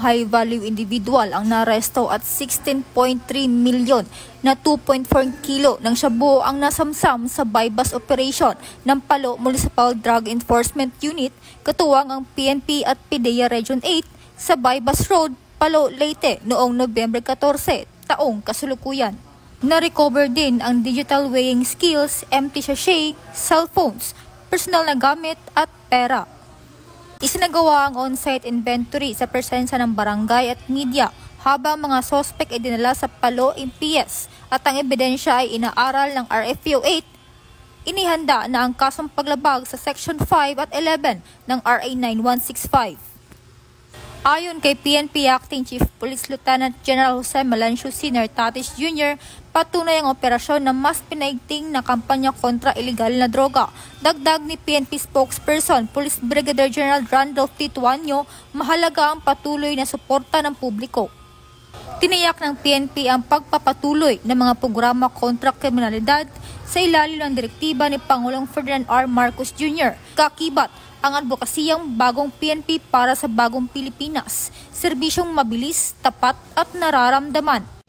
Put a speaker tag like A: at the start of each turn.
A: high-value individual ang naresto at 16.3 milyon na 2.4 kilo ng shabu ang nasamsam sa bypass operation ng Palo Municipal Drug Enforcement Unit katuwang ang PNP at PDEA Region 8 sa Bypass Road, Palo, Leyte noong Nobyembre 14, taong kasalukuyan. Na-recover din ang digital weighing skills, empty sachet, cellphones, personal na gamit at pera. Isinagawa ang on-site inventory sa presensya ng barangay at media habang mga sospek ay dinala sa Palo MPS at ang ebidensya ay inaaral ng RFPO 8. Inihanda na ang kasong paglabag sa Section 5 at 11 ng RA 9165. Ayon kay PNP Acting Chief Police Lieutenant General Jose Melancio Sr. Tatis Jr., patunay ang operasyon na mas pinaigting na kampanya kontra ilegal na droga. Dagdag ni PNP spokesperson Police Brigadier General Randolph T. Tuanyo, mahalaga ang patuloy na suporta ng publiko. Tiniyak ng PNP ang pagpapatuloy ng mga programa kontra kriminalidad sa ilalim ng direktiba ni Pangulong Ferdinand R. Marcos Jr. Kakibat ang advokasiyang bagong PNP para sa bagong Pilipinas, serbisyong mabilis, tapat at nararamdaman.